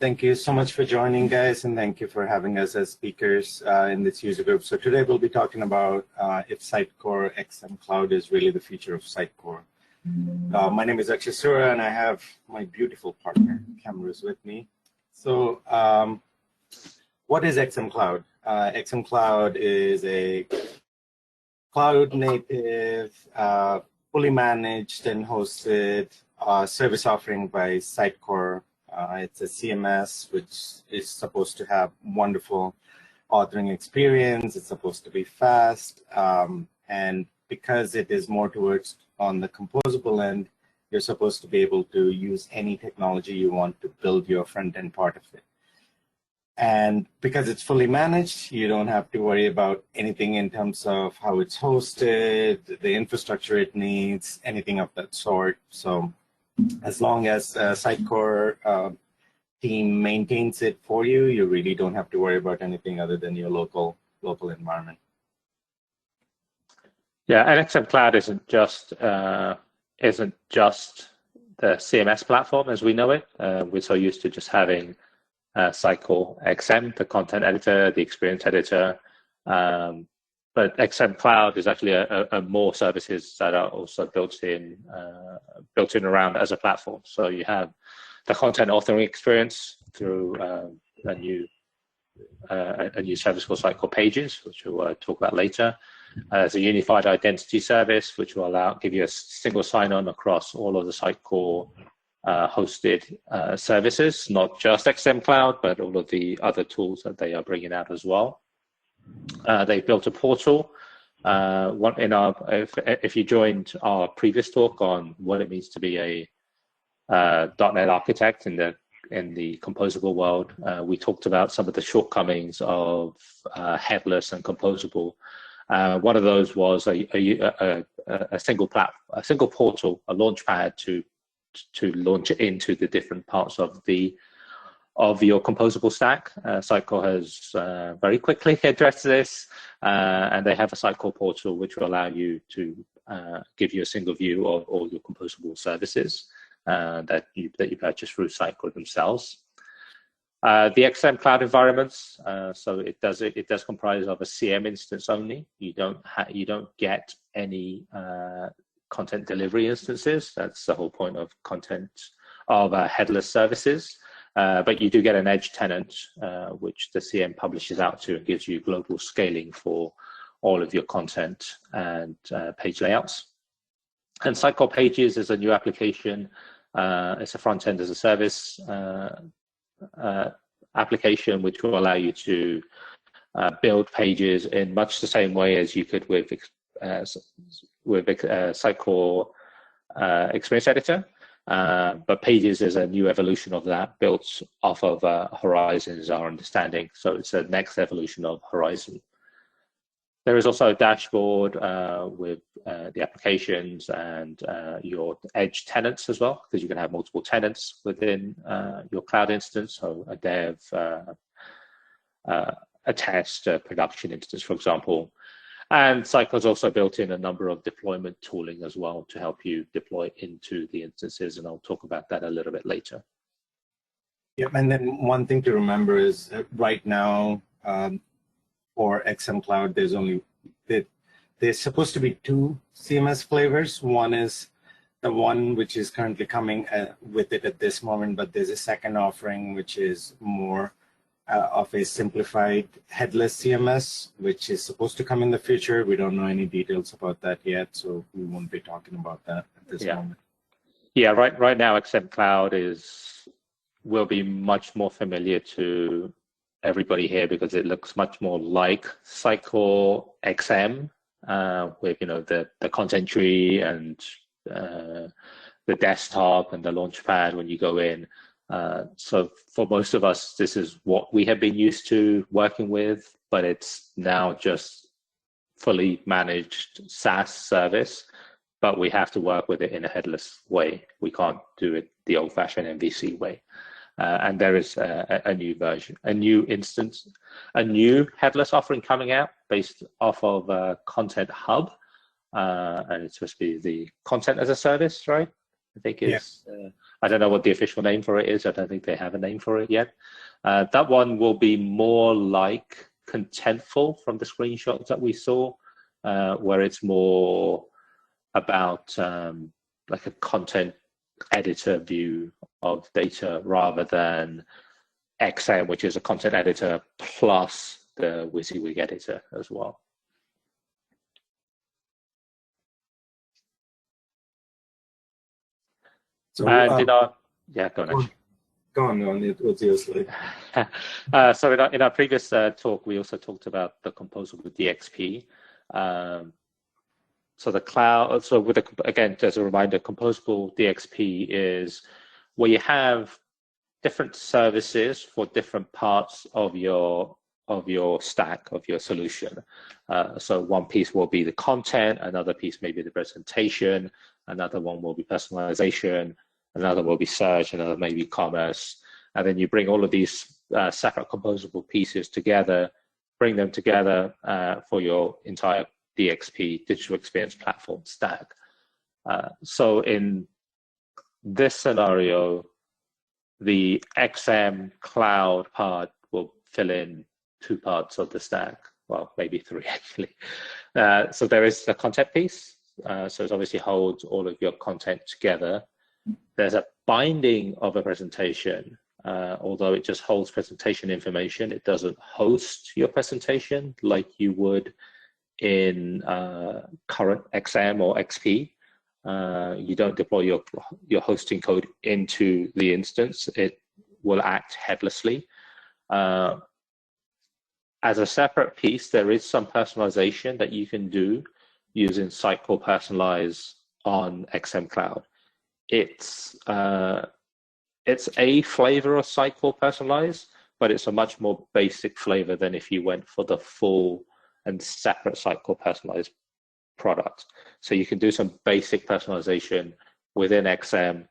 Thank you so much for joining, guys, and thank you for having us as speakers in this user group. So today we'll be talking about if Sitecore XM Cloud is really the future of Sitecore. My name is Akshay Sura, and I have my beautiful partner, Kamruz, with me. So what is XM Cloud? XM Cloud is a cloud-native, fully managed and hosted service offering by Sitecore. It's a CMS which is supposed to have wonderful authoring experience. It's supposed to be fast, and because it is more towards on the composable end, you're supposed to be able to use any technology you want to build your front-end part of it. And because it's fully managed, you don't have to worry about anything in terms of how it's hosted, the infrastructure it needs, anything of that sort. So as long as Sitecore team maintains it for you, you really don't have to worry about anything other than your local environment. Yeah, and XM Cloud isn't just the CMS platform as we know it. We're so used to just having Sitecore XM, the content editor, the experience editor, but XM Cloud is actually a more services that are also built in around as a platform. So you have the content authoring experience through a new service called Sitecore Pages, which we'll talk about later. There's a unified identity service, which will give you a single sign-on across all of the Sitecore hosted services, not just XM Cloud, but all of the other tools that they are bringing out as well. They've built a portal. If you joined our previous talk on what it means to be a .NET architect in the composable world, we talked about some of the shortcomings of headless and composable. One of those was a single portal, a launch pad to launch it into the different parts of your composable stack. Sitecore has very quickly addressed this, and they have a Sitecore portal which will allow you to give you a single view of all your composable services that you purchase through Sitecore themselves. The XM Cloud environments, so it does comprise of a CM instance only. You don't get any content delivery instances. That's the whole point of headless services. But you do get an edge tenant, which the CM publishes out to and gives you global scaling for all of your content and page layouts. And Sitecore Pages is a new application. It's a front-end as a service application, which will allow you to build pages in much the same way as you could with Sitecore Experience Editor. But Pages is a new evolution of that, built off of Horizon, is our understanding. So it's a next evolution of Horizon. There is also a dashboard with the applications and your edge tenants as well, because you can have multiple tenants within your cloud instance. So a dev, a test, a production instance, for example. And Sitecore's also built in a number of deployment tooling as well to help you deploy into the instances, and I'll talk about that a little bit later. Yeah, and then one thing to remember is right now for XM Cloud, there's supposed to be two CMS flavors. One is the one which is currently coming with it at this moment, but there's a second offering which is more of a simplified headless CMS, which is supposed to come in the future. We don't know any details about that yet, so we won't be talking about that at this moment. Yeah, right now XM Cloud will be much more familiar to everybody here because it looks much more like Sitecore XM with the content tree and the desktop and the launchpad when you go in. So for most of us, this is what we have been used to working with, but it's now just fully managed SaaS service, but we have to work with it in a headless way. We can't do it the old-fashioned MVC way. And there is a new version, a new instance, a new headless offering coming out based off of Content Hub. And it's supposed to be the content as a service, right? I think it's I don't know what the official name for it is. I don't think they have a name for it yet. That one will be more like Contentful from the screenshots that we saw, where it's more about like a content editor view of data rather than XM, which is a content editor plus the WYSIWYG editor as well. So, and yeah, go on. Go on. It was yours. So in our previous talk, we also talked about the composable DXP. So the cloud. So again, as a reminder, composable DXP is where you have different services for different parts of your stack, of your solution. So one piece will be the content, another piece may be the presentation, another one will be personalization, another will be search, another may be commerce. And then you bring all of these separate composable pieces together, bring them together for your entire DXP, digital experience platform stack. So in this scenario, the XM cloud part will fill in 2 parts of the stack. Well, maybe 3 actually. So there is the content piece. So it obviously holds all of your content together. There's a binding of a presentation, although it just holds presentation information. It doesn't host your presentation like you would in current XM or XP. You don't deploy your hosting code into the instance. It will act headlessly. As a separate piece, there is some personalization that you can do using Sitecore Personalize on XM Cloud. It's a flavor of Sitecore Personalize, but it's a much more basic flavor than if you went for the full and separate Sitecore Personalize product. So you can do some basic personalization within XM.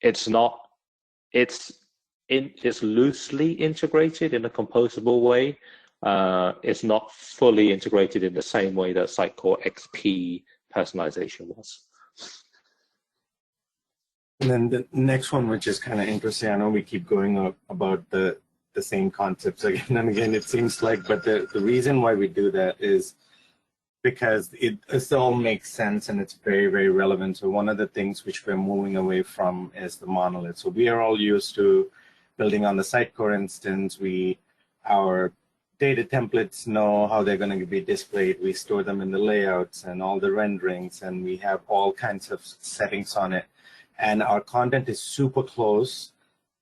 It's loosely integrated in a composable way. It's not fully integrated in the same way that Sitecore XP personalization was. And then the next one, which is kind of interesting, I know we keep going up about the same concepts again and again, it seems like, but the reason why we do that is because it all makes sense and it's very, very relevant. So one of the things which we're moving away from is the monolith. So we are all used to building on the Sitecore instance. Our data templates know how they're going to be displayed. We store them in the layouts and all the renderings, and we have all kinds of settings on it. And our content is super close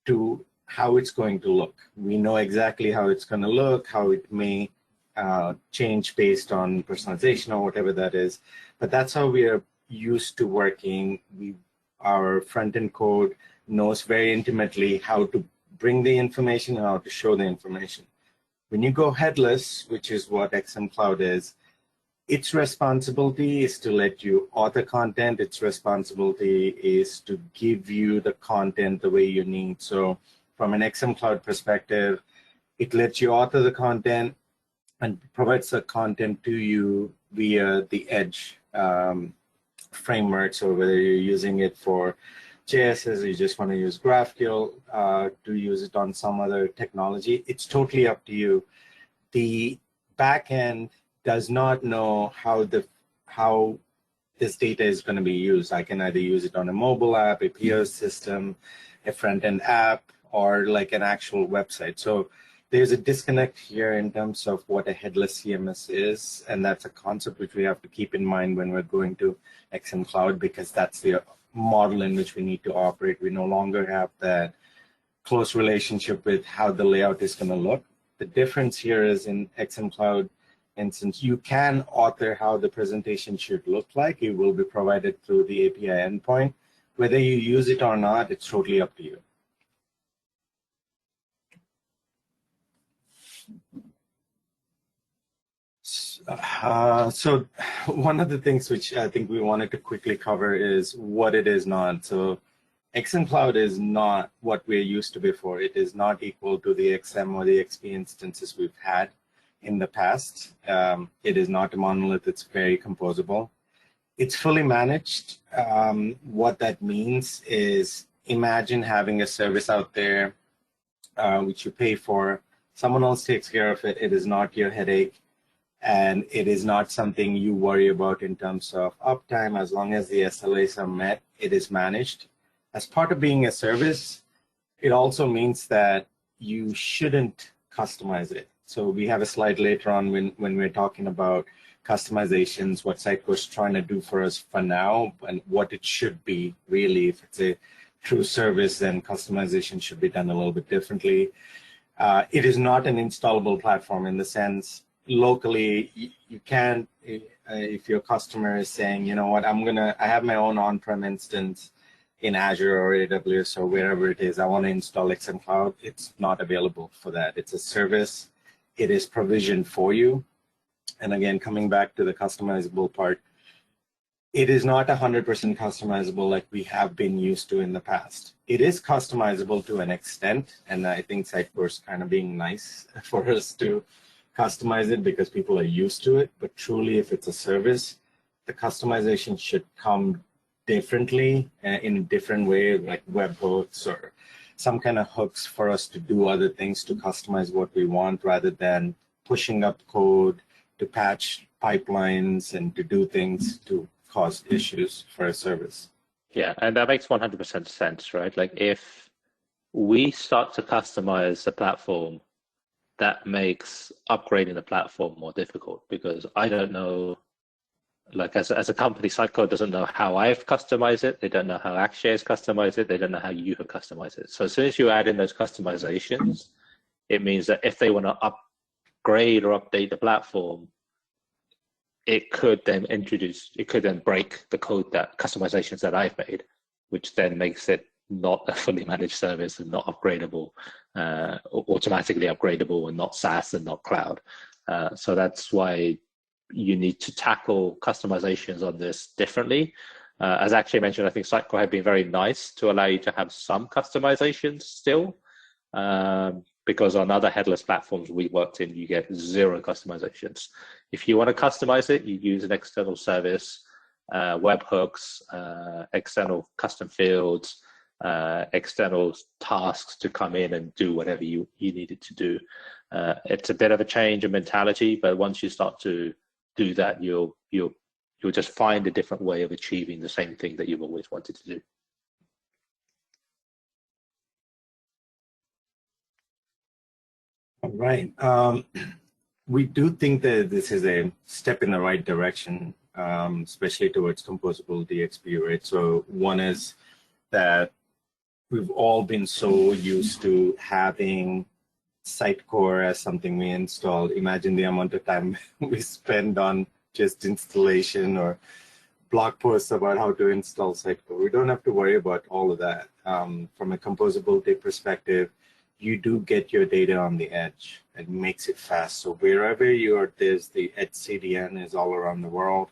to how it's going to look. We know exactly how it's going to look, how it may change based on personalization or whatever that is. But that's how we are used to working. Our front-end code knows very intimately how to bring the information and how to show the information. When you go headless, which is what XM Cloud is, its responsibility is to let you author content. Its responsibility is to give you the content the way you need. So from an XM Cloud perspective, it lets you author the content and provides the content to you via the Edge framework. So whether you're using it for JS, or you just want to use GraphQL to use it on some other technology, it's totally up to you. The backend does not know how this data is going to be used. I can either use it on a mobile app, a POS system, a front-end app, or like an actual website. So there's a disconnect here in terms of what a headless CMS is, and that's a concept which we have to keep in mind when we're going to XM Cloud, because that's the model in which we need to operate. We no longer have that close relationship with how the layout is going to look. The difference here is in XM Cloud instance, you can author how the presentation should look like. It will be provided through the API endpoint. Whether you use it or not, it's totally up to you. So one of the things which I think we wanted to quickly cover is what it is not. So XM Cloud is not what we're used to before. It is not equal to the XM or the XP instances we've had in the past. It is not a monolith. It's very composable. It's fully managed. What that means is imagine having a service out there which you pay for. Someone else takes care of it. It is not your headache. And it is not something you worry about in terms of uptime. As long as the SLAs are met, it is managed. As part of being a service, it also means that you shouldn't customize it. So we have a slide later on when we're talking about customizations, what Sitecore is trying to do for us for now, and what it should be really. If it's a true service, then customization should be done a little bit differently. It is not an installable platform in the sense locally you can't. If your customer is saying, you know what, I have my own on-prem instance in Azure or AWS or wherever it is, I want to install XM Cloud, it's not available for that. It's a service. It is provisioned for you. And again, coming back to the customizable part, it is not 100% customizable like we have been used to in the past. It is customizable to an extent, and I think Sitecore is kind of being nice for us to customize it because people are used to it. But truly, if it's a service, the customization should come differently in a different way, like webhooks or some kind of hooks for us to do other things to customize what we want rather than pushing up code to patch pipelines and to do things to cause issues for a service. Yeah, and that makes 100% sense, right? Like if we start to customize the platform, that makes upgrading the platform more difficult because I don't know, like as a company, Sitecore doesn't know how I've customized it. They don't know how Akshay has customized it. They don't know how you have customized it. So as soon as you add in those customizations, it means that if they want to upgrade or update the platform, it could then break the code customizations that I've made, which then makes it not a fully managed service and not upgradable, automatically upgradable and not SaaS and not cloud. So that's why you need to tackle customizations on this differently. As Akshay mentioned, I think Sitecore have been very nice to allow you to have some customizations still, because on other headless platforms we worked in, you get 0 customizations. If you want to customize it, you use an external service, webhooks, external custom fields, external tasks to come in and do whatever you need it to do. It's a bit of a change in mentality, but once you start to do that, you'll just find a different way of achieving the same thing that you've always wanted to do. All right. We do think that this is a step in the right direction, especially towards composable DXP, right? So one is that we've all been so used to having Sitecore as something we install. Imagine the amount of time we spend on just installation or blog posts about how to install Sitecore. We don't have to worry about all of that. From a composability perspective, you do get your data on the edge. It makes it fast. So wherever you are, there's the edge CDN is all around the world.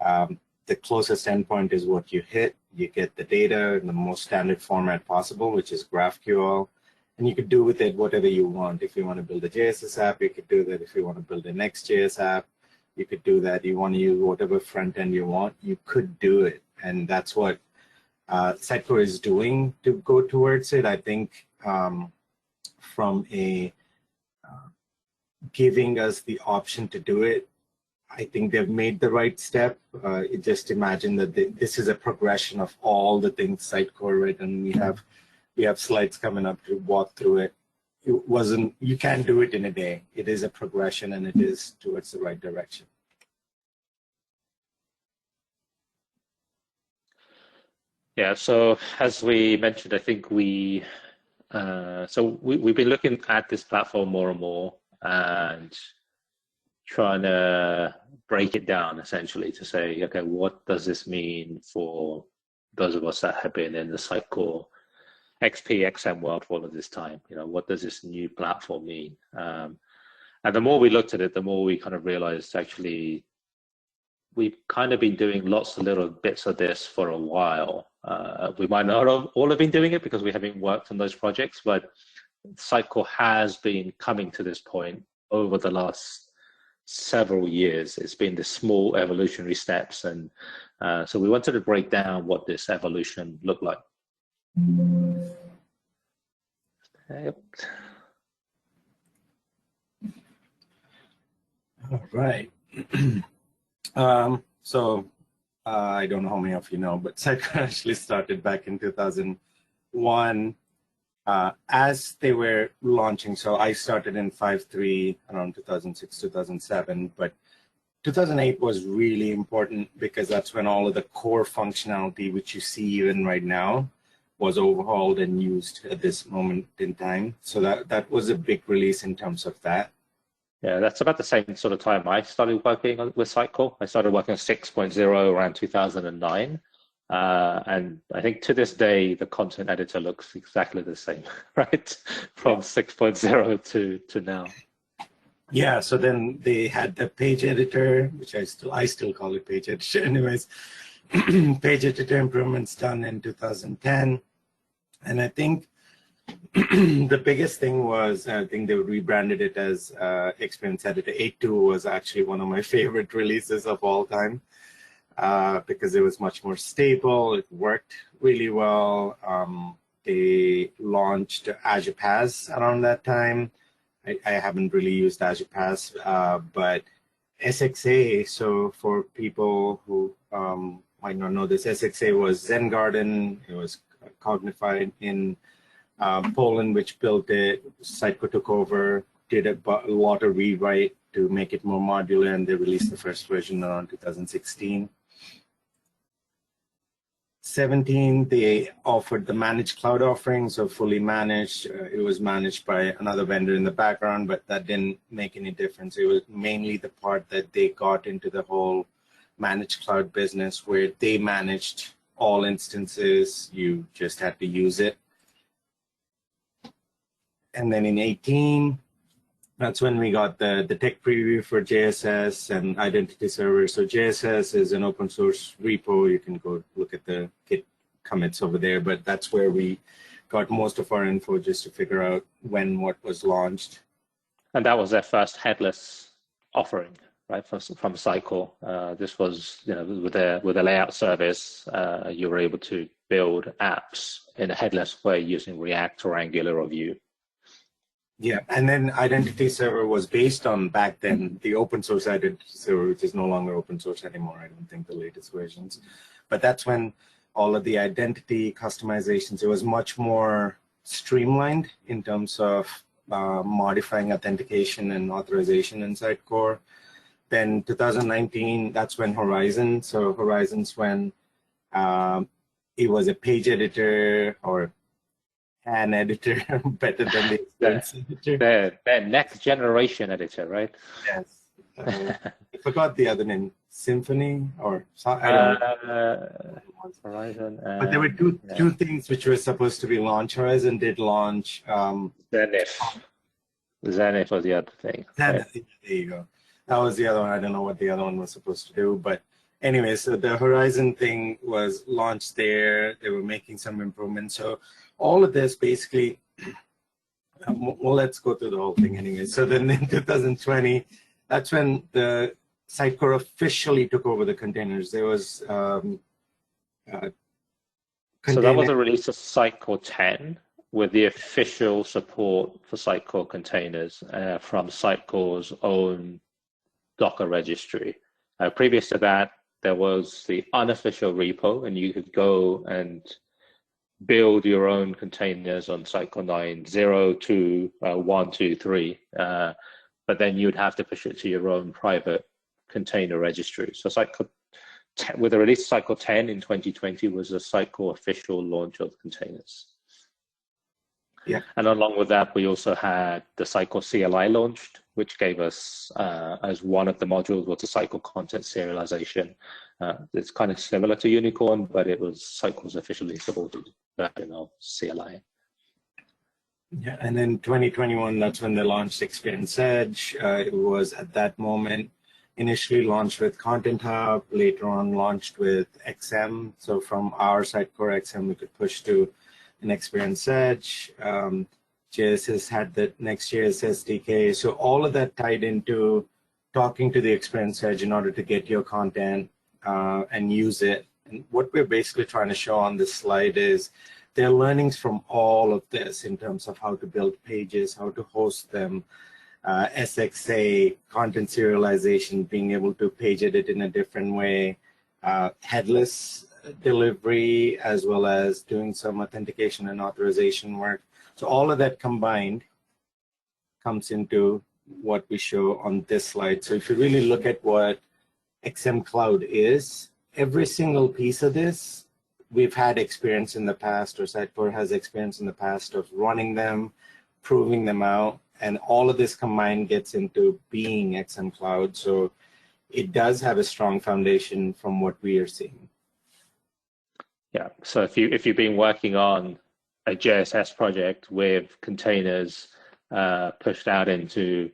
The closest endpoint is what you hit. You get the data in the most standard format possible, which is GraphQL. And you could do with it whatever you want. If you want to build a JSS app, you could do that. If you want to build a Next.js app, you could do that. You want to use whatever front end you want, you could do it. And that's what Sitecore is doing to go towards it. I think from a giving us the option to do it, I think they've made the right step. Just imagine that this is a progression of all the things Sitecore, right? And we have slides coming up to walk through it. You can't do it in a day. It is a progression and it is towards the right direction. Yeah, so as we mentioned, I think we've been looking at this platform more and more and trying to break it down essentially to say, okay, what does this mean for those of us that have been in the Sitecore XP, XM world for all of this time? You know, what does this new platform mean? And the more we looked at it, the more we kind of realized actually we've kind of been doing lots of little bits of this for a while. We might not all have been doing it because we haven't worked on those projects, but Sitecore has been coming to this point over the last several years. It's been the small evolutionary steps, and so we wanted to break down what this evolution looked like. Yep. All right. I don't know how many of you know, but Sitecore actually started back in 2001 as they were launching. So I started in 5.3 around 2006, 2007, but 2008 was really important because that's when all of the core functionality, which you see even right now, was overhauled and used at this moment in time. So that was a big release in terms of that. Yeah, that's about the same sort of time I started working with Sitecore. I started working on 6.0 around 2009. And I think to this day, the content editor looks exactly the same, right? From 6.0 to now. Yeah, so then they had the page editor, which I still call it page editor anyways. Page editor improvements done in 2010. And I think the biggest thing was, I think they rebranded it as Experience Editor. 8.2 was actually one of my favorite releases of all time because it was much more stable. It worked really well. They launched Azure Pass around that time. I haven't really used Azure Pass, but SXA, so for people who might not know this, SXA was Zen Garden. It was Cognify in Poland, which built it. Sitecore took over, did a lot of rewrite to make it more modular, and they released the first version around 2016. 17, they offered the managed cloud offering, so fully managed. It was managed by another vendor in the background, but that didn't make any difference. It was mainly the part that they got into the whole managed cloud business where they managed all instances. You just had to use it. And then in 18, that's when we got the tech preview for JSS and identity server. So JSS is an open source repo. You can go look at the Git commits over there, but that's where we got most of our info just to figure out when what was launched. And that was their first headless offering, right, from Sitecore. This was, with a layout service, you were able to build apps in a headless way using React or Angular or Vue. Yeah, and then identity server was based on back then the open source identity server, which is no longer open source anymore. I don't think the latest versions, but that's when all of the identity customizations, it was much more streamlined in terms of modifying authentication and authorization in Sitecore. Then 2019, that's when Horizon. So Horizon's when it was a page editor or an editor better than the experience editor. The next generation editor, right? Yes. I forgot the other name. Symphony or I don't know. Horizon. But there were two things which were supposed to be launched. Horizon did launch Zenith. Zenith was the other thing. Zenith, right? There you go. That was the other one. I don't know what the other one was supposed to do, but anyway, so the Horizon thing was launched there. They were making some improvements. So all of this basically, well, let's go through the whole thing anyway. So then in 2020, that's when the Sitecore officially took over the containers. There was so that was a release of Sitecore 10 with the official support for Sitecore containers from Sitecore's own Docker registry. Previous to that, there was the unofficial repo, and you could go and build your own containers on Sitecore 9, 0, 2, 1, 2, 3, but then you'd have to push it to your own private container registry. So Sitecore, with the release of Sitecore 10 in 2020 was a Sitecore official launch of containers. Yeah. And along with that, we also had the Sitecore CLI launched, which gave us, as one of the modules, was the Sitecore content serialization. It's kind of similar to Unicorn, but it was Sitecore's officially supported version of CLI. Yeah, and then 2021, that's when they launched Experience Edge. It was at that moment initially launched with Content Hub, later on launched with XM. So from our Sitecore XM, we could push to an Experience Edge. JSS had the next year's SDK. So all of that tied into talking to the experience edge in order to get your content and use it. And what we're basically trying to show on this slide is there are learnings from all of this in terms of how to build pages, how to host them, SXA, content serialization, being able to page edit in a different way, headless delivery, as well as doing some authentication and authorization work. So all of that combined comes into what we show on this slide. So if you really look at what XM Cloud is, every single piece of this, we've had experience in the past, or Sitecore has experience in the past of running them, proving them out, and all of this combined gets into being XM Cloud. So it does have a strong foundation from what we are seeing. Yeah, so if you've been working on a JSS project with containers pushed out into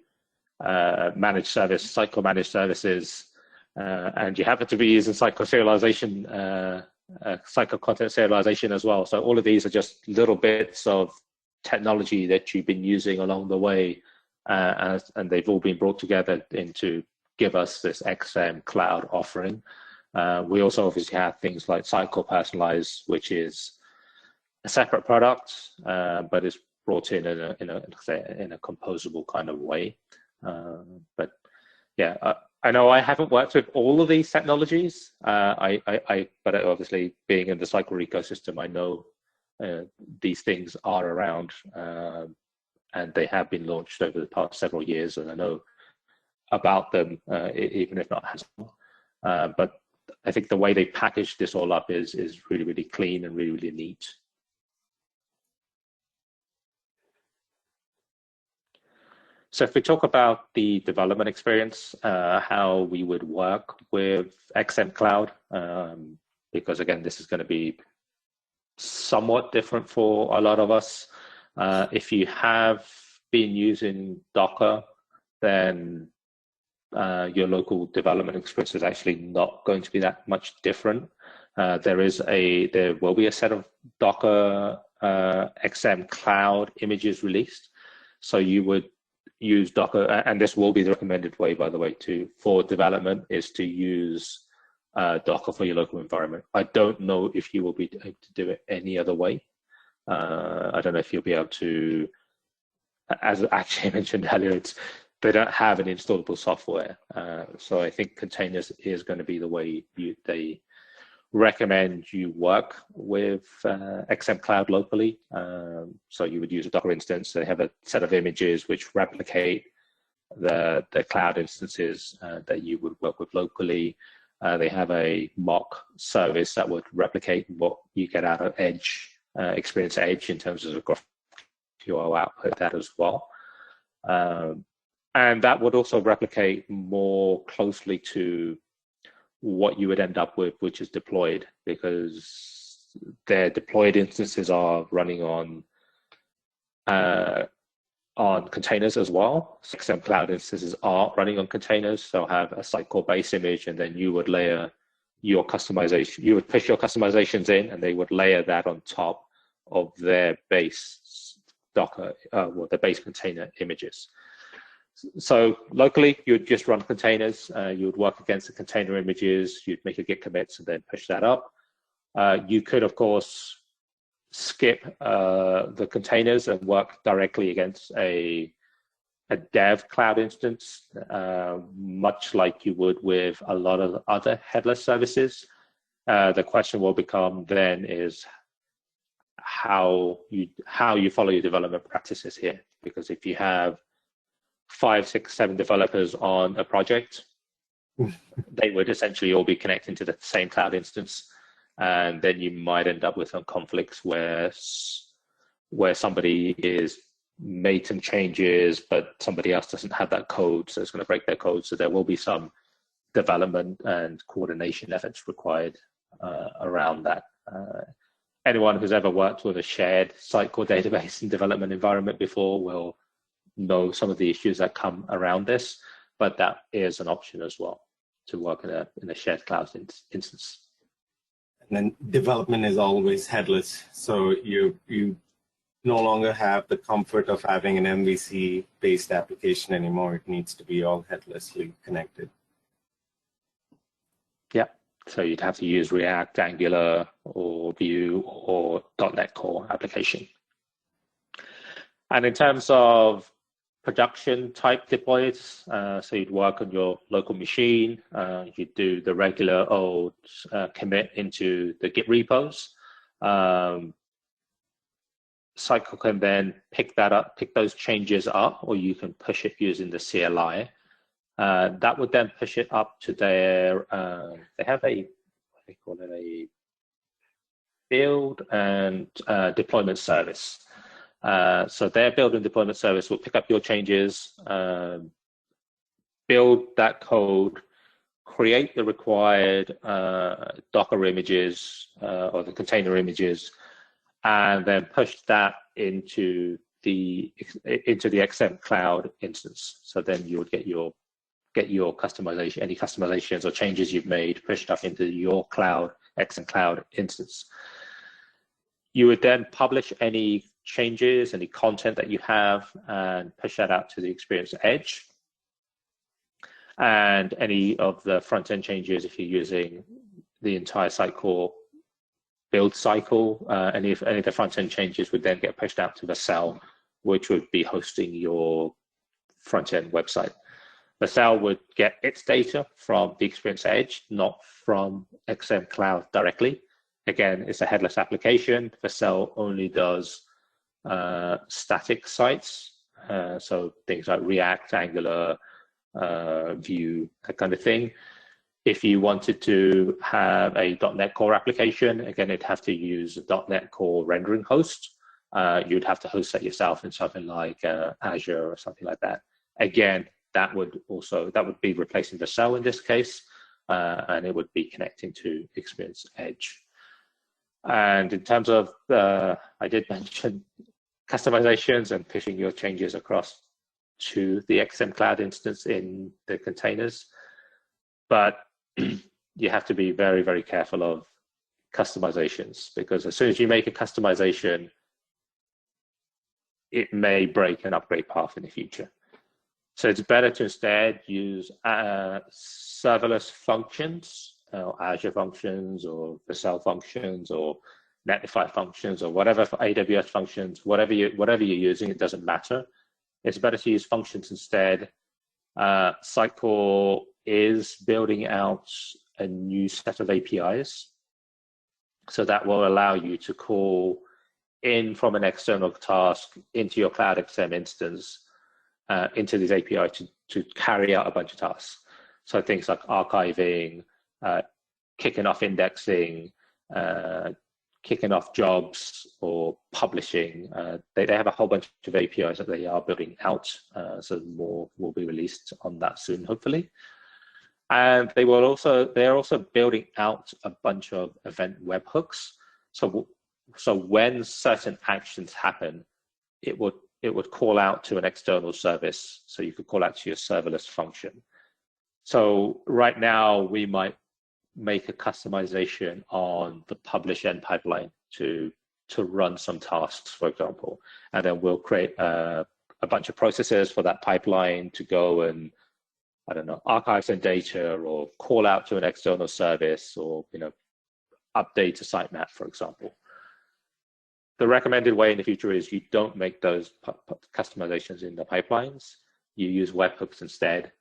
managed service, Sitecore managed services, and you happen to be using Sitecore serialization, Sitecore content serialization as well. So all of these are just little bits of technology that you've been using along the way, and they've all been brought together into give us this XM Cloud offering. We also obviously have things like Sitecore Personalize, which is a separate product, but it's brought in a composable kind of way. But yeah, I know I haven't worked with all of these technologies, but obviously being in the Sitecore ecosystem, I know these things are around, and they have been launched over the past several years, and I know about them, even if not hands-on. But I think the way they package this all up is really, really clean and really, really neat. So if we talk about the development experience, how we would work with XM Cloud, because again, this is going to be somewhat different for a lot of us. If you have been using Docker, then your local development experience is actually not going to be that much different. There will be a set of Docker XM Cloud images released, so you would use Docker, and this will be the recommended way, by the way, for development, is to use Docker for your local environment. I don't know if you will be able to do it any other way. I don't know if you'll be able to, as Akshay mentioned earlier, they don't have an installable software. So I think containers is going to be the way they recommend you work with XM Cloud locally. So you would use a Docker instance. They have a set of images which replicate the cloud instances that you would work with locally. They have a mock service that would replicate what you get out of Edge, Experience Edge, in terms of a GraphQL output, that as well. And that would also replicate more closely to what you would end up with, which is deployed, because their deployed instances are running on containers as well. XM Cloud instances are running on containers, so have a Sitecore base image, and then you would layer your customization. You would push your customizations in, and they would layer that on top of their base Docker, or the base container images. So locally, you would just run containers. You would work against the container images. You'd make a git commits and then push that up. You could, of course, skip the containers and work directly against a dev cloud instance, much like you would with a lot of other headless services. The question will become then is how you follow your development practices here, because if you have 5, 6, 7 developers on a project, they would essentially all be connecting to the same cloud instance, and then you might end up with some conflicts where somebody is made some changes, but somebody else doesn't have that code, so it's going to break their code. So there will be some development and coordination efforts required around that. Anyone who's ever worked with a shared Sitecore database and development environment before will know some of the issues that come around this, but that is an option as well, to work in a shared cloud instance. And then development is always headless, so you no longer have the comfort of having an MVC-based application anymore. It needs to be all headlessly connected. Yeah, so you'd have to use React, Angular, or Vue, or .NET Core application. And in terms of production type deploys, so you'd work on your local machine, you'd do the regular old commit into the Git repos. Sitecore can then pick that up, pick those changes up, or you can push it using the CLI. That would then push it up to their, they have a, what do they call it, a build and deployment service. So their build and deployment service will pick up your changes, build that code, create the required Docker images or the container images, and then push that into the XM Cloud instance. So then you would get your customization, any customizations or changes you've made pushed up into your cloud, XM Cloud instance. You would then publish any changes, any content that you have, and push that out to the Experience Edge. And any of the front-end changes, if you're using the entire Sitecore build cycle, any of the front-end changes would then get pushed out to Vercel, which would be hosting your front-end website. Vercel would get its data from the Experience Edge, not from XM Cloud directly. Again, it's a headless application. Vercel only does static sites, so things like React, Angular, Vue, that kind of thing. If you wanted to have a .NET Core application, again, it'd have to use a .NET Core rendering host. You'd have to host that yourself in something like Azure or something like that. Again, that would be replacing Vercel in this case, and it would be connecting to Experience Edge. And in terms of, I did mention customizations and pushing your changes across to the XM Cloud instance in the containers. But you have to be very, very careful of customizations, because as soon as you make a customization, it may break an upgrade path in the future. So it's better to instead use serverless functions, Azure functions, or Vercel functions, or Netlify functions, or whatever for AWS functions, whatever you're using, it doesn't matter. It's better to use functions instead. Sitecore is building out a new set of APIs, so that will allow you to call in from an external task into your Cloud XM instance, into these API to carry out a bunch of tasks. So things like archiving, kicking off indexing, kicking off jobs, or publishing. They have a whole bunch of APIs that they are building out, so more will be released on that soon, hopefully. And they are also building out a bunch of event webhooks. So when certain actions happen, it would call out to an external service. So you could call out to your serverless function. So right now we might make a customization on the publish end pipeline to run some tasks, for example, and then we'll create a bunch of processes for that pipeline to go and, I don't know, archive some data, or call out to an external service, or update a sitemap, for example. The recommended way in the future is you don't make those customizations in the pipelines. You use webhooks instead,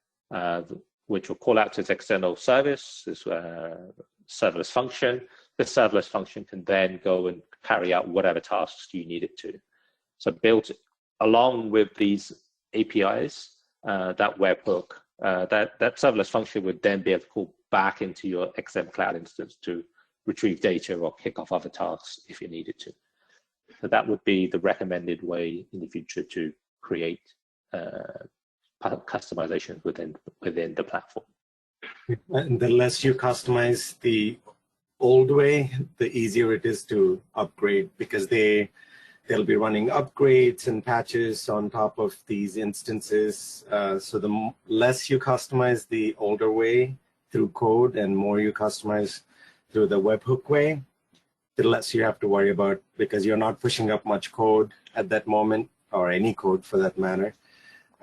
which will call out to its external service, this serverless function. The serverless function can then go and carry out whatever tasks you need it to. So built along with these APIs, that webhook, that serverless function would then be able to call back into your XM Cloud instance to retrieve data or kick off other tasks if you needed to. So that would be the recommended way in the future to create customizations within the platform. And the less you customize the old way, the easier it is to upgrade, because they'll be running upgrades and patches on top of these instances. So the less you customize the older way through code and more you customize through the webhook way, the less you have to worry about, because you're not pushing up much code at that moment, or any code for that matter.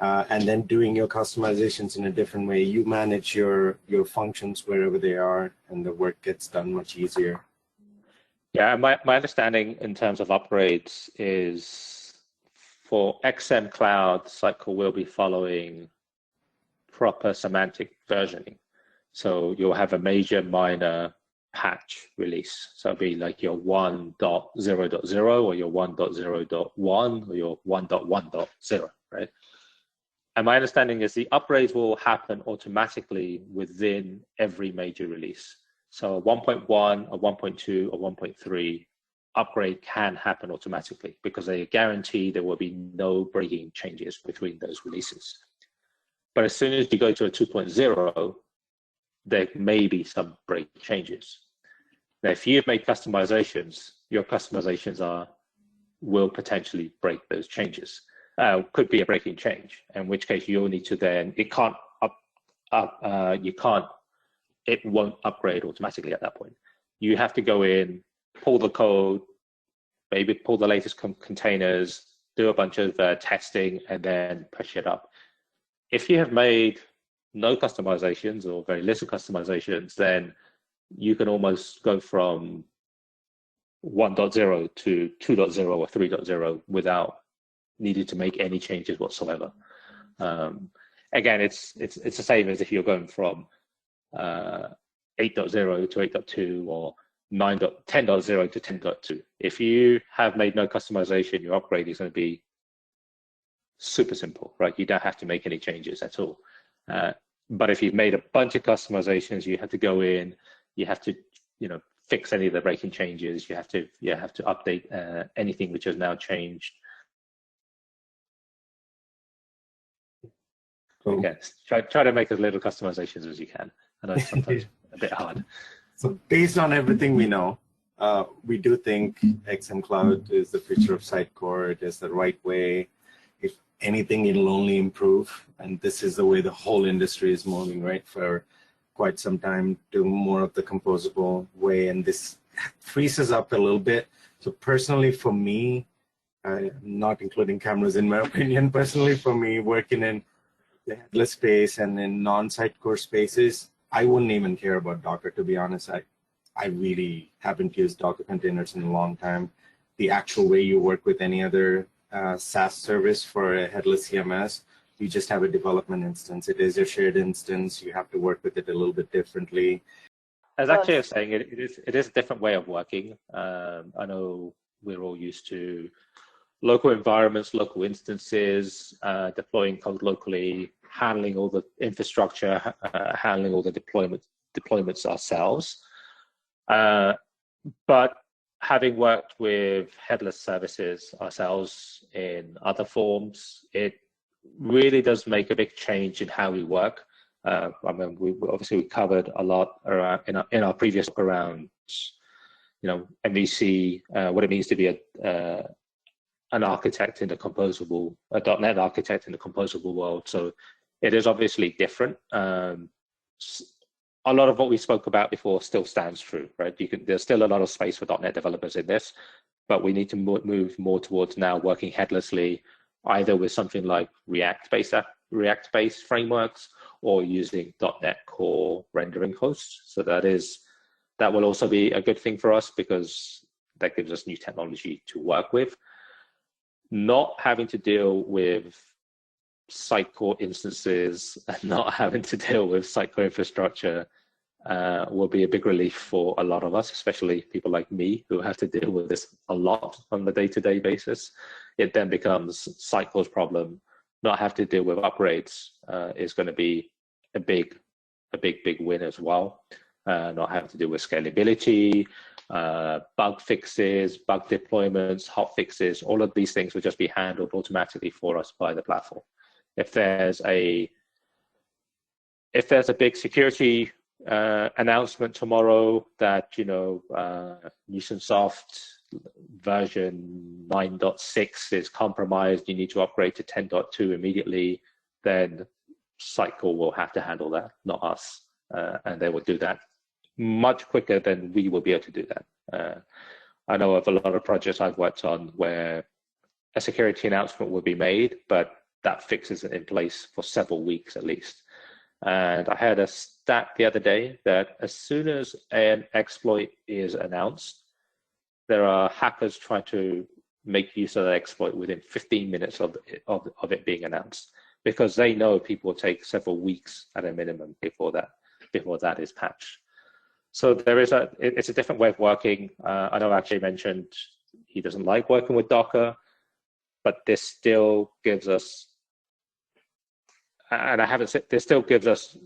And then doing your customizations in a different way. You manage your functions wherever they are, and the work gets done much easier. Yeah, my understanding in terms of upgrades is for XM Cloud, Sitecore will be following proper semantic versioning. So you'll have a major, minor patch release. So it'll be like your 1.0.0 or your 1.0.1 or your 1.1.0, right? And my understanding is the upgrades will happen automatically within every major release. So 1.1 or 1.2 or 1.3 upgrade can happen automatically because they guarantee there will be no breaking changes between those releases. But as soon as you go to a 2.0, there may be some break changes. Now, if you've made customizations, your customizations will potentially break those changes. Could be a breaking change, in which case you'll need to then, it won't upgrade automatically at that point. You have to go in, pull the code, maybe pull the latest containers, do a bunch of testing, and then push it up. If you have made no customizations or very little customizations, then you can almost go from 1.0 to 2.0 or 3.0 without needing to make any changes whatsoever. Again, it's the same as if you're going from 8.0 to 8.2 or 10.0 to 10.2. If you have made no customization, your upgrade is going to be super simple, right? You don't have to make any changes at all. But if you've made a bunch of customizations, you have to go in, you have to, fix any of the breaking changes. You have to update anything which has now changed. Cool. Yes, try to make as little customizations as you can. I know it's sometimes a bit hard. So based on everything we know, we do think XM Cloud is the future of Sitecore. It is the right way. If anything, it'll only improve. And this is the way the whole industry is moving, right? For quite some time to more of the composable way. And this frees us up a little bit. So personally, for me, not including cameras in my opinion, personally for me, working in the headless space and in non-Sitecore spaces, I wouldn't even care about Docker, to be honest. I really haven't used Docker containers in a long time. The actual way you work with any other SaaS service for a headless CMS, you just have a development instance. It is a shared instance. You have to work with it a little bit differently. As Akshay was saying, it is a different way of working. I know we're all used to local environments, local instances, deploying code locally, handling all the infrastructure, handling all the deployments ourselves. But having worked with headless services ourselves in other forms, it really does make a big change in how we work. I mean, we covered a lot around, in our previous book around, MVC, what it means to be an architect in the composable, a .NET architect in the composable world. So it is obviously different. A lot of what we spoke about before still stands true, right? There's still a lot of space for .NET developers in this, but we need to move more towards now working headlessly, either with something like React-based frameworks or using .NET Core rendering hosts. So that will also be a good thing for us because that gives us new technology to work with. Not having to deal with Sitecore instances and not having to deal with Sitecore infrastructure will be a big relief for a lot of us, especially people like me who have to deal with this a lot on a day-to-day basis. It then becomes Sitecore's problem. Not have to deal with upgrades is going to be a big win as well. Not having to deal with scalability, bug fixes, bug deployments, hot fixes, all of these things will just be handled automatically for us by the platform. If there's a big security announcement tomorrow that Newsonsoft version 9.6 is compromised, you need to upgrade to 10.2 immediately, then Sitecore will have to handle that, not us, and they will do that much quicker than we will be able to do that. I know of a lot of projects I've worked on where a security announcement will be made, but that fix isn't in place for several weeks at least. And I had a stat the other day that as soon as an exploit is announced, there are hackers trying to make use of that exploit within 15 minutes of it being announced, because they know people will take several weeks at a minimum before that is patched. So it's a different way of working. I know Akshay mentioned he doesn't like working with Docker, but this still gives us, and this still gives us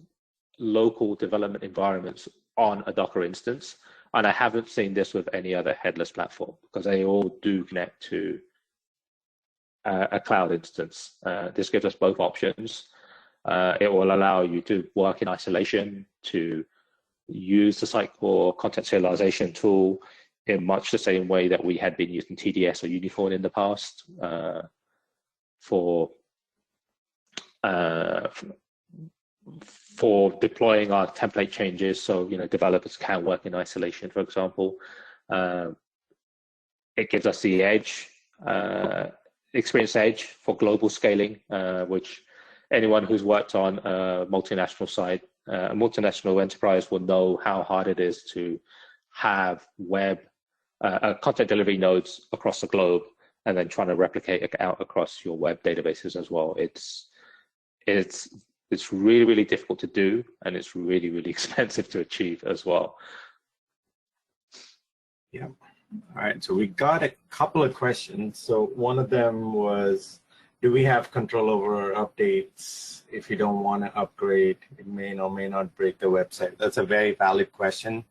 local development environments on a Docker instance. And I haven't seen this with any other headless platform, because they all do connect to a cloud instance. This gives us both options. It will allow you to work in isolation, to use the Sitecore content serialization tool in much the same way that we had been using TDS or Unicorn in the past for deploying our template changes, so developers can work in isolation, for example. It gives us the edge, experience edge for global scaling, which anyone who's worked on a multinational site, a multinational enterprise will know how hard it is to have web content delivery nodes across the globe, and then trying to replicate it out across your web databases as well. It's really, really difficult to do, and it's really, really expensive to achieve as well. Yeah. All right. So we got a couple of questions. So one of them was, do we have control over our updates? If you don't want to upgrade, it may or may not break the website. That's a very valid question.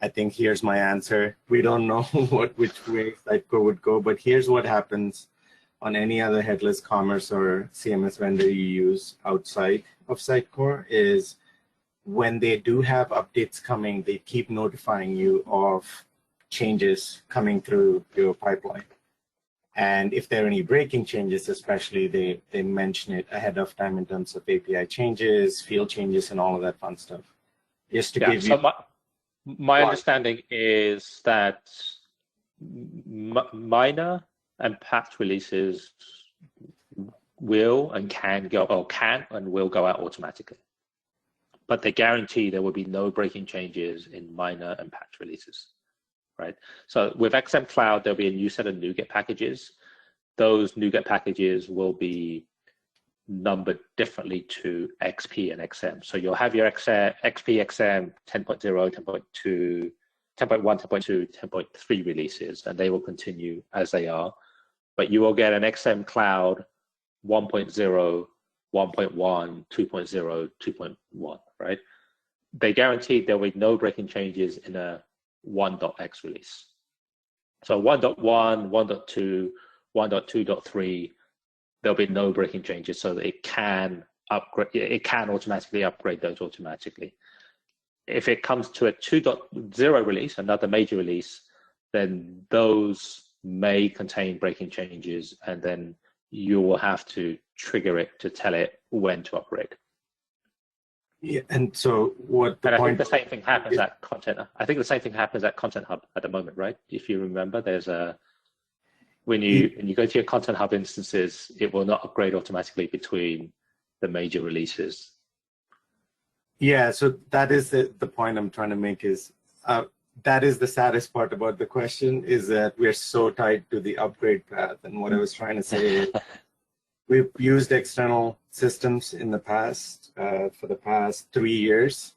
I think here's my answer. We don't know which way Sitecore would go, but here's what happens on any other headless commerce or CMS vendor you use outside of Sitecore is when they do have updates coming, they keep notifying you of changes coming through your pipeline. And if there are any breaking changes, especially, they mention it ahead of time in terms of API changes, field changes, and all of that fun stuff. Just to give you. My understanding is that minor and patch releases will and can go, or can and will go out automatically. But they guarantee there will be no breaking changes in minor and patch releases, right? So with XM Cloud, there'll be a new set of NuGet packages. Those NuGet packages will be numbered differently to XP and XM. So you'll have your XP, XM 10.0, 10.2, 10.1, 10.2, 10.3 releases, and they will continue as they are. But you will get an XM Cloud 1.0, 1.1, 2.0, 2.1, right? They guarantee there will be no breaking changes in a 1.x release. So 1.1, 1.2, 1.2.3, there'll be no breaking changes, so that it can upgrade. It can automatically upgrade those automatically. If it comes to a 2.0 release, another major release, then those may contain breaking changes, and then you will have to trigger it to tell it when to upgrade. Yeah, and so what the and point? I think the same thing happens at Content. I think the same thing happens at Content Hub at the moment, right? If you remember, there's a when you go to your Content Hub instances, it will not upgrade automatically between the major releases. Yeah, so that is the point I'm trying to make is that is the saddest part about the question, is that we're so tied to the upgrade path. And what I was trying to say is we've used external systems in the past for the past 3 years.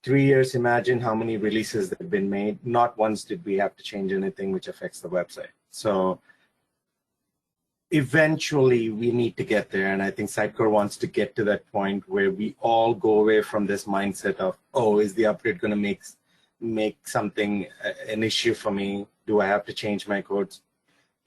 3 years, imagine how many releases that have been made. Not once did we have to change anything which affects the website. So eventually we need to get there, and I think Sitecore wants to get to that point where we all go away from this mindset of, oh, is the upgrade going to make something an issue for me? Do I have to change my codes?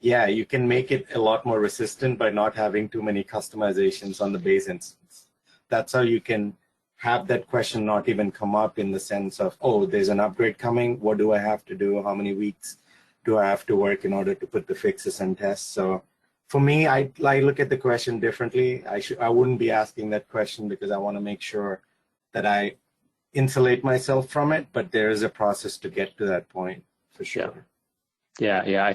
Yeah, you can make it a lot more resistant by not having too many customizations on the base instance. That's how you can have that question not even come up, in the sense of, oh, there's an upgrade coming. What do I have to do? How many weeks do I have to work in order to put the fixes and tests? So for me, I look at the question differently. I wouldn't be asking that question because I want to make sure that I insulate myself from it, but there is a process to get to that point, for sure. Yeah.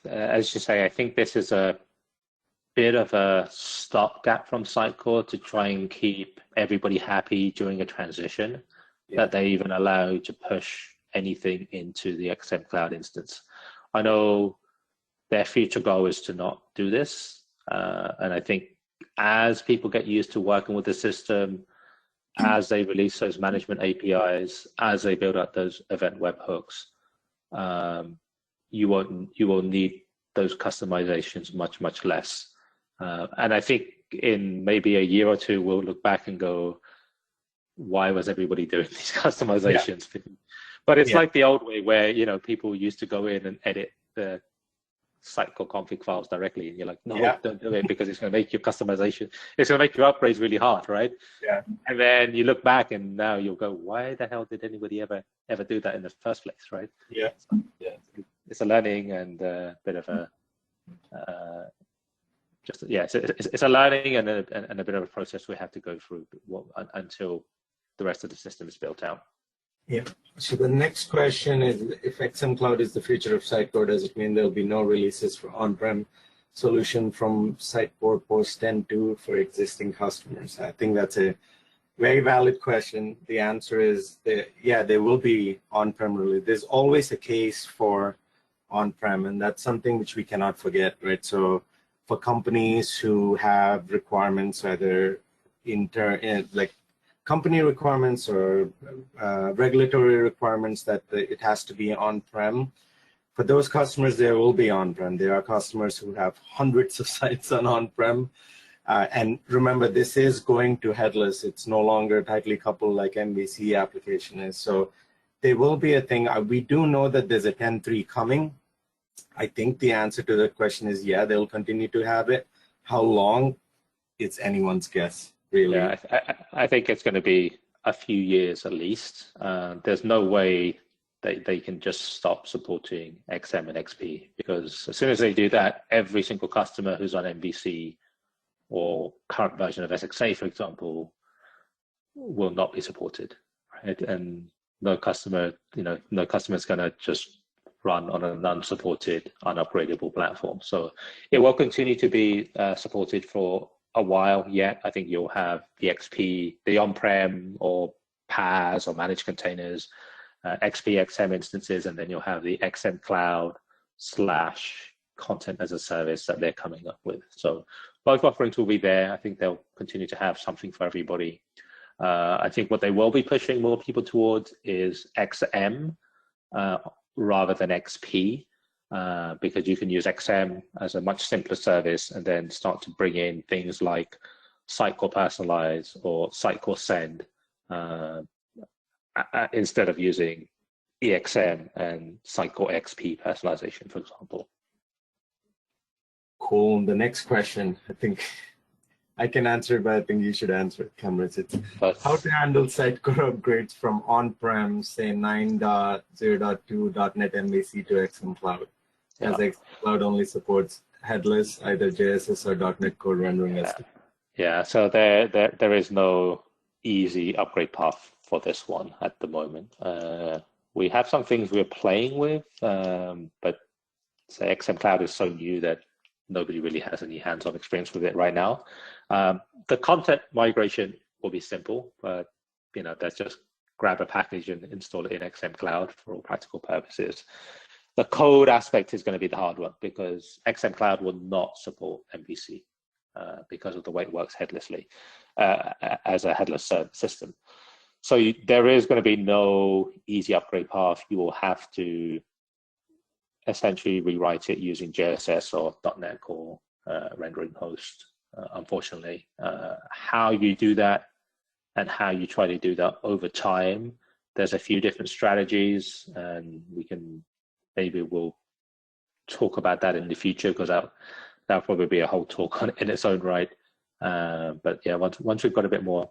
As you say, I think this is a bit of a stopgap from Sitecore to try and keep everybody happy during a transition, that they even allow you to push anything into the XM Cloud instance. I know their future goal is to not do this, and I think as people get used to working with the system, as they release those management APIs, as they build out those event webhooks, you will need those customizations much less. And I think in maybe a year or two, we'll look back and go, why was everybody doing these customizations? But it's like the old way where, people used to go in and edit the Sitecore config files directly, and you're like, no, don't do it, because it's going to make your customization, it's going to make your upgrades really hard, right? Yeah. And then you look back and now you'll go, why the hell did anybody ever do that in the first place, right? Yeah. It's a learning and a bit of a it's a learning and a bit of a process we have to go through until the rest of the system is built out. Yeah. So the next question is, if XM Cloud is the future of Sitecore, does it mean there'll be no releases for on-prem solution from Sitecore post 10.2 for existing customers? I think that's a very valid question. The answer is there will be on-prem release. There's always a case for on-prem, and that's something which we cannot forget, right? So for companies who have requirements, whether like company requirements or regulatory requirements that it has to be on-prem, for those customers, there will be on-prem. There are customers who have hundreds of sites on-prem. And remember, this is going to headless. It's no longer tightly coupled like MVC application is. So there will be a thing. We do know that there's a 10.3 coming. I think the answer to that question is, they'll continue to have it. How long? It's anyone's guess, really. Yeah, I think it's going to be a few years at least. There's no way they can just stop supporting XM and XP, because as soon as they do that, every single customer who's on MVC or current version of SXA, for example, will not be supported, right? And no customer is going to just run on an unsupported, unupgradable platform. So it will continue to be supported for a while yet. I think you'll have the XP, the on-prem or PaaS or managed containers, XP XM instances, and then you'll have the XM Cloud / content as a service that they're coming up with. So both offerings will be there. I think they'll continue to have something for everybody. I think what they will be pushing more people towards is XM rather than XP, because you can use XM as a much simpler service and then start to bring in things like Sitecore Personalize or Sitecore Send instead of using EXM and Sitecore XP personalization, for example. Cool. The next question, I think I can answer it, but I think you should answer it, Kamruz. It's how to handle Sitecore upgrades from on-prem, say 9.0.2 .NET MVC to XM Cloud, as XM Cloud only supports headless, either JSS or .NET Core rendering. Yeah, so there is no easy upgrade path for this one at the moment. We have some things we're playing with, but say XM Cloud is so new that nobody really has any hands-on experience with it right now. The content migration will be simple, but that's just grab a package and install it in XM Cloud for all practical purposes. The code aspect is going to be the hard one, because XM Cloud will not support MVC because of the way it works headlessly as a headless system. So there is going to be no easy upgrade path. You will have to essentially rewrite it using JSS or .NET Core rendering host, unfortunately. How you do that and how you try to do that over time, there's a few different strategies, and we'll talk about that in the future, because that'll probably be a whole talk in its own right. But yeah, once we've got a bit more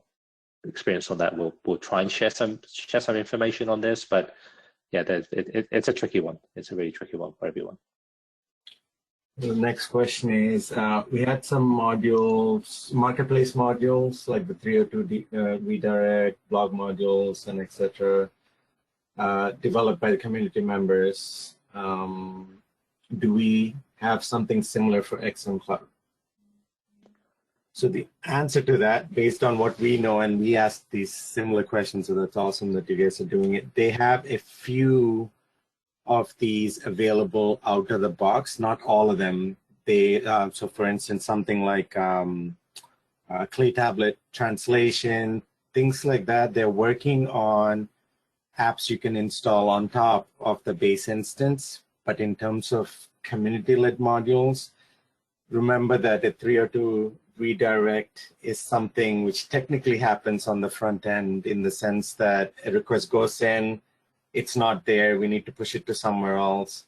experience on that, we'll try and share some information on this. But yeah, it's a tricky one. It's a really tricky one for everyone. The next question is, we had some modules, marketplace modules, like the 302 redirect, blog modules, and etc. developed by the community members. Do we have something similar for XM Cloud? So the answer to that, based on what we know, and we asked these similar questions, so that's awesome that you guys are doing it. They have a few of these available out of the box, not all of them. They so for instance, something like clay tablet translation, things like that. They're working on apps you can install on top of the base instance. But in terms of community-led modules, remember that a 302 redirect is something which technically happens on the front end, in the sense that a request goes in, it's not there, we need to push it to somewhere else.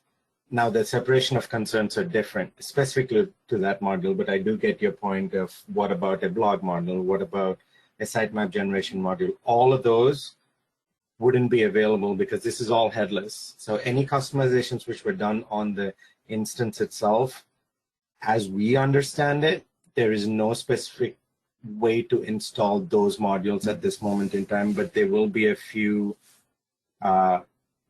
Now, the separation of concerns are different, specifically to that module, but I do get your point of what about a blog module? What about a sitemap generation module? All of those wouldn't be available because this is all headless. So any customizations which were done on the instance itself, as we understand it, there is no specific way to install those modules at this moment in time, but there will be a few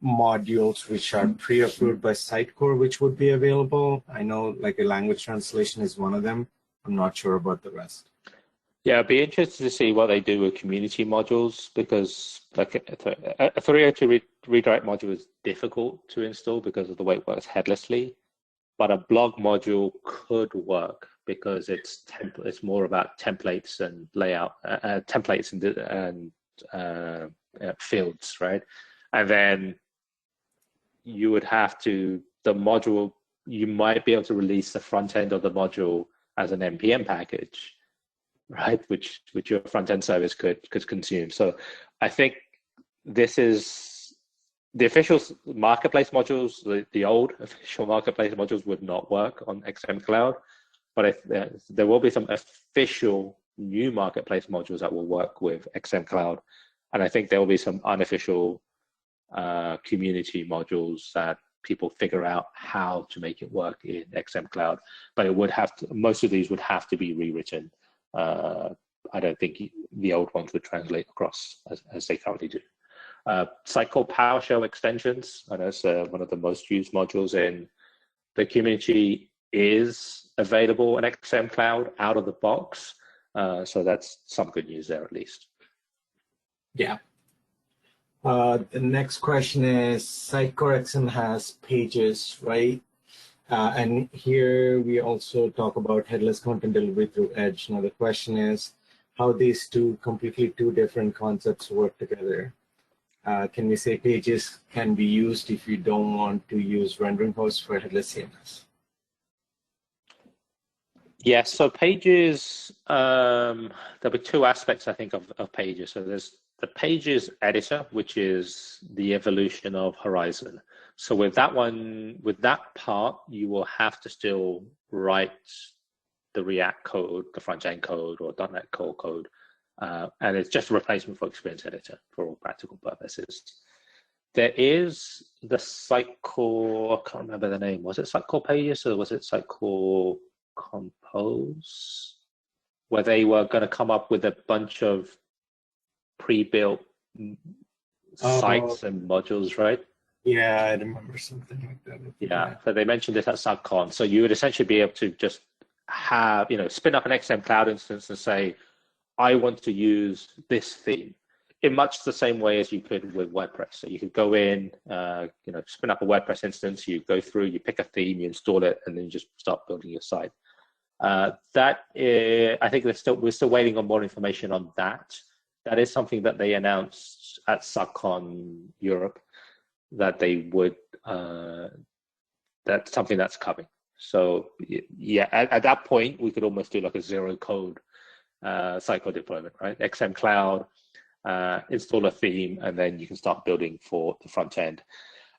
modules which are pre-approved by Sitecore, which would be available. I know like a language translation is one of them. I'm not sure about the rest. Yeah, I'd be interested to see what they do with community modules, because like a 302 redirect module is difficult to install because of the way it works headlessly, but a blog module could work because it's more about templates and layout, templates and fields, right? And then you would have to, the module, you might be able to release the front end of the module as an NPM package, right? Which your front end service could consume. So I think this is the official marketplace modules, the old official marketplace modules would not work on XM Cloud, but if there will be some official new marketplace modules that will work with XM Cloud. And I think there will be some unofficial community modules that people figure out how to make it work in XM Cloud, but it would have to, most of these would have to be rewritten. I don't think the old ones would translate across as they currently do. Sitecore PowerShell extensions, I know it's one of the most used modules in the community, is available in XM Cloud out of the box. So that's some good news there at least. Yeah. The next question is, Sitecore XM has pages, right? And here we also talk about headless content delivery through Edge. Now the question is how these two different concepts work together. Can we say pages can be used if you don't want to use rendering hosts for headless CMS? Yes, so pages, there'll be two aspects, I think, of pages. So there's the pages editor, which is the evolution of Horizon. So with that one, with that part, you will have to still write the React code, the front-end code, or .NET Core code. And it's just a replacement for Experience Editor for all practical purposes. There is the Sitecore, I can't remember the name. Was it Sitecore Pages or was it Sitecore Compose? Where they were going to come up with a bunch of pre-built sites and modules, right? Yeah, I remember something like that. Yeah, so they mentioned it at SUGCon. So you would essentially be able to just have, spin up an XM Cloud instance and say, I want to use this theme in much the same way as you could with WordPress. So you could go in, spin up a WordPress instance, you go through, you pick a theme, you install it, and then you just start building your site. I think we're still waiting on more information on that. That is something that they announced at SUGCon Europe, that they would, that's something that's coming. So yeah, at that point, we could almost do like a zero code Sitecore deployment, right? XM Cloud, install a theme, and then you can start building for the front end.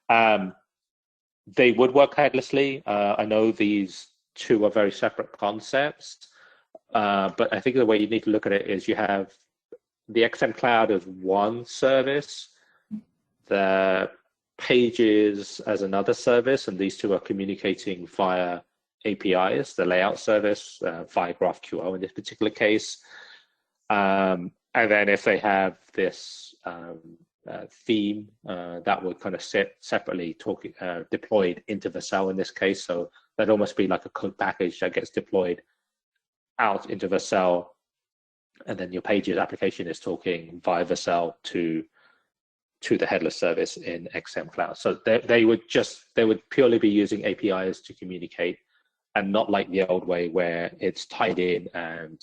They would work headlessly. I know these two are very separate concepts, but I think the way you need to look at it is you have the XM Cloud as one service, the pages as another service, and these two are communicating via APIs, the layout service via GraphQL in this particular case. And then if they have this theme that would kind of sit separately deployed into Vercel in this case. So that'd almost be like a code package that gets deployed out into Vercel, and then your Pages application is talking via Vercel to the headless service in XM Cloud. So they would purely be using APIs to communicate, and not like the old way where it's tied in and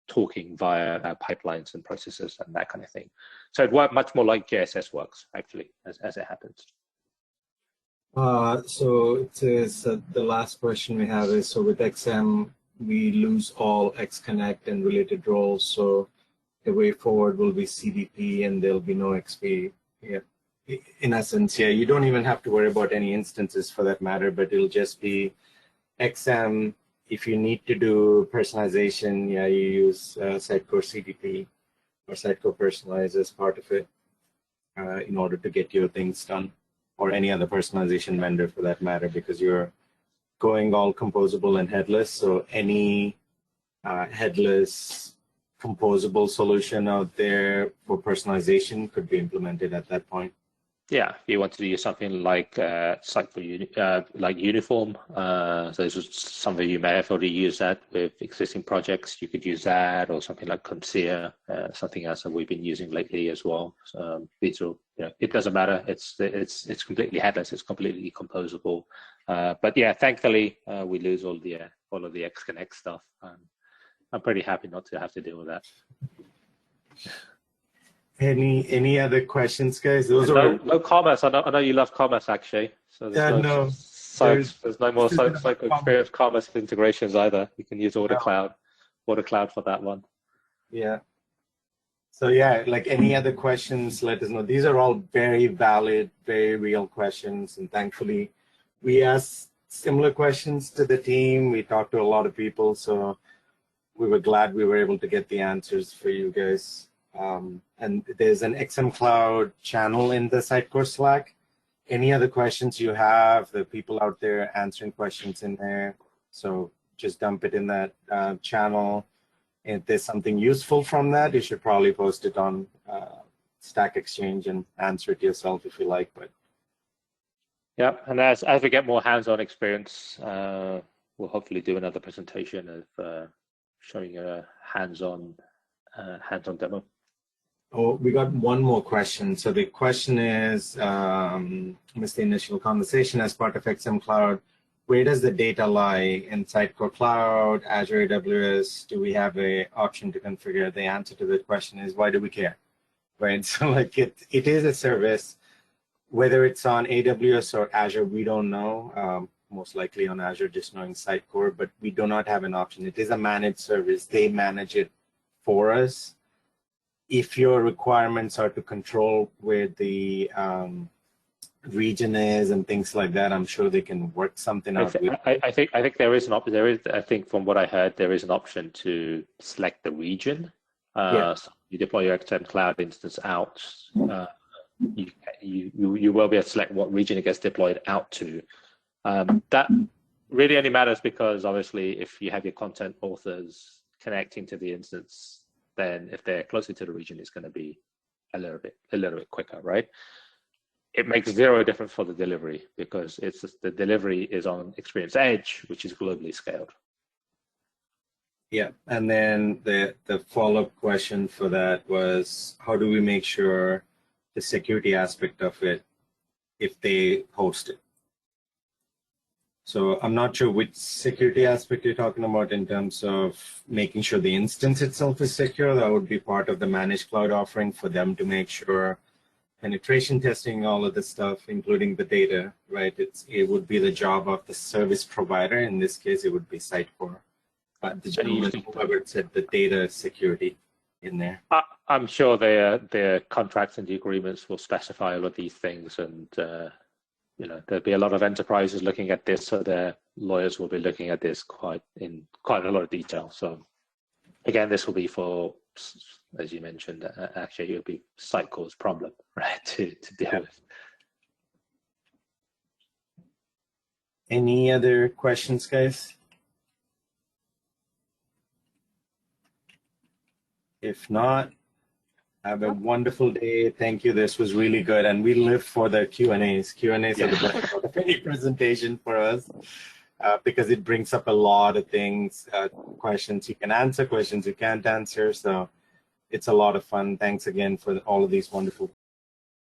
talking via pipelines and processes and that kind of thing. So it worked much more like JSS works, actually, as it happens. So it says the last question we have is, so with XM, we lose all XConnect and related roles. So the way forward will be CDP and there'll be no XP. Yeah. In essence, yeah, you don't even have to worry about any instances for that matter, but it'll just be XM. If you need to do personalization, yeah, you use Sitecore CDP or Sitecore Personalize as part of it in order to get your things done, or any other personalization vendor for that matter, because you're going all composable and headless. So any headless composable solution out there for personalization could be implemented at that point. Yeah, if you wanted to use something like like Uniform, so this was something you may have already used that with existing projects. You could use that, or something like Comsia, something else that we've been using lately as well. So these are, it doesn't matter. It's completely headless. It's completely composable. But yeah, thankfully we lose all of the XConnect stuff. I'm pretty happy not to have to deal with that. Any other questions, guys? Those no commerce. I know you love commerce, Akshay. So there's no more Sitecore experience commerce integrations either. You can use Order Cloud for that one. Yeah. So yeah, like any other questions, let us know. These are all very valid, very real questions, and thankfully, we asked similar questions to the team. We talked to a lot of people, so we were glad we were able to get the answers for you guys. And there's an XM Cloud channel in the Sitecore Slack. Any other questions you have, the people out there answering questions in there. So just dump it in that channel. If there's something useful from that, you should probably post it on Stack Exchange and answer it yourself if you like. But yeah, and as we get more hands-on experience, we'll hopefully do another presentation of showing a hands-on demo. Oh, we got one more question. So the question is, missed the initial conversation as part of XM Cloud. Where does the data lie in Sitecore Cloud, Azure, AWS? Do we have an option to configure? The answer to the question is, why do we care? Right. So like it is a service, whether it's on AWS or Azure, we don't know. Most likely on Azure, just knowing Sitecore, but we do not have an option. It is a managed service. They manage it for us. If your requirements are to control where the region is and things like that, I'm sure they can work something out. I think there is an option. I think from what I heard, there is an option to select the region. So you deploy your XM Cloud instance out. You will be able to select what region it gets deployed out to. That really only matters because obviously, if you have your content authors connecting to the instance, then if they're closer to the region, it's going to be a little bit quicker, right? It makes zero difference for the delivery because it's just the delivery is on Experience Edge, which is globally scaled. Yeah, and then the follow-up question for that was, how do we make sure the security aspect of it if they host it? So I'm not sure which security aspect you're talking about in terms of making sure the instance itself is secure. That would be part of the managed cloud offering for them to make sure penetration testing, all of this stuff, including the data, right? It would be the job of the service provider. In this case, it would be Sitecore. The gentleman, whoever said the data security in there. I'm sure their contracts and the agreements will specify all of these things, and there'll be a lot of enterprises looking at this, so their lawyers will be looking at this in quite a lot of detail. So again, this will be for, as you mentioned, actually it will be Sitecore's problem, right, to deal with. Any other questions, guys? If not, Have a wonderful day. Thank you. This was really good. And we live for the Q&As. Q&As are the best part of any presentation for us because it brings up a lot of things, questions you can answer, questions you can't answer. So it's a lot of fun. Thanks again for all of these wonderful